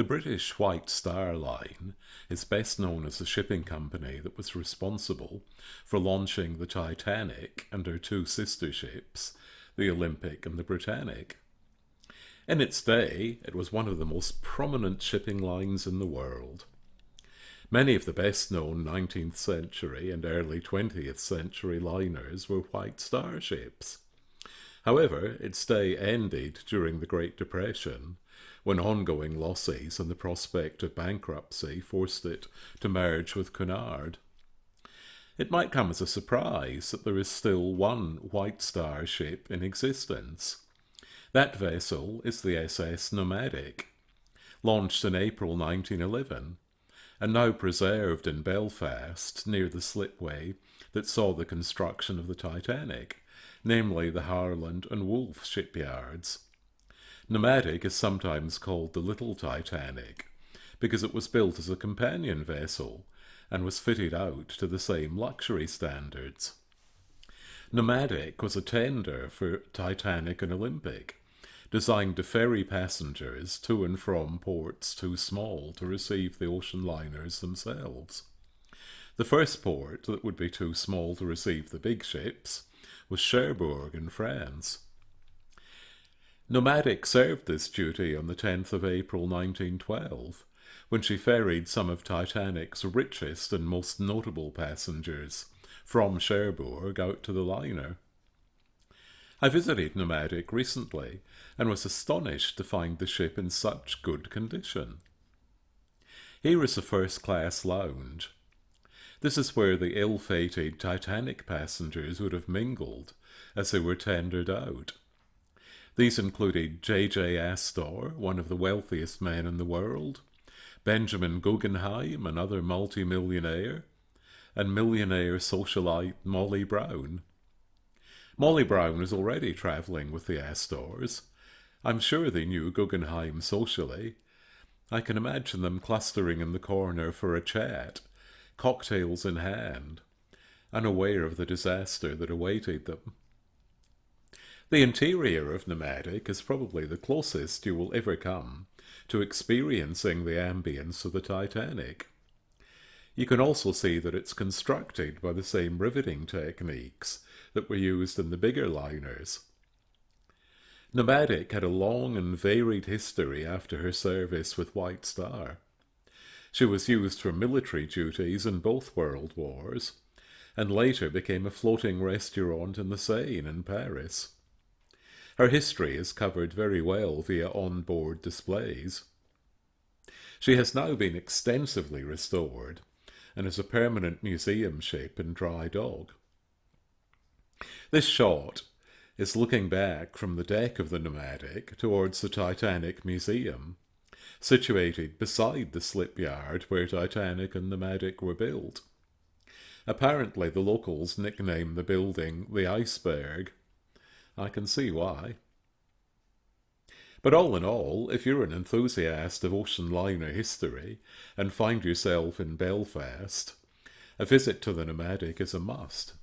The British White Star Line is best known as the shipping company that was responsible for launching the Titanic and her two sister ships, the Olympic and the Britannic. In its day, it was one of the most prominent shipping lines in the world. Many of the best-known 19th century and early 20th century liners were White Star ships. However, its day ended during the Great Depression, when ongoing losses and the prospect of bankruptcy forced it to merge with Cunard. It might come as a surprise that there is still one White Star ship in existence. That vessel is the SS Nomadic, launched in April 1911, and now preserved in Belfast near the slipway that saw the construction of the Titanic, namely the Harland and Wolff shipyards. Nomadic is sometimes called the Little Titanic because it was built as a companion vessel and was fitted out to the same luxury standards. Nomadic was a tender for Titanic and Olympic, designed to ferry passengers to and from ports too small to receive the ocean liners themselves. The first port that would be too small to receive the big ships was Cherbourg in France. Nomadic served this duty on the 10th of April 1912, when she ferried some of Titanic's richest and most notable passengers from Cherbourg out to the liner. I visited Nomadic recently and was astonished to find the ship in such good condition. Here is the first-class lounge. This is where the ill-fated Titanic passengers would have mingled as they were tendered out. These included J.J. Astor, one of the wealthiest men in the world, Benjamin Guggenheim, another multimillionaire, and millionaire socialite Molly Brown. Molly Brown was already travelling with the Astors. I'm sure they knew Guggenheim socially. I can imagine them clustering in the corner for a chat, cocktails in hand, unaware of the disaster that awaited them. The interior of Nomadic is probably the closest you will ever come to experiencing the ambience of the Titanic. You can also see that it's constructed by the same riveting techniques that were used in the bigger liners. Nomadic had a long and varied history after her service with White Star. She was used for military duties in both World Wars, and later became a floating restaurant in the Seine in Paris. Her history is covered very well via on-board displays. She has now been extensively restored and is a permanent museum ship in dry dock. This shot is looking back from the deck of the Nomadic towards the Titanic Museum, situated beside the slipyard where Titanic and Nomadic were built. Apparently the locals nicknamed the building the Iceberg. I can see why. But all in all, if you're an enthusiast of ocean liner history and find yourself in Belfast, a visit to the Nomadic is a must.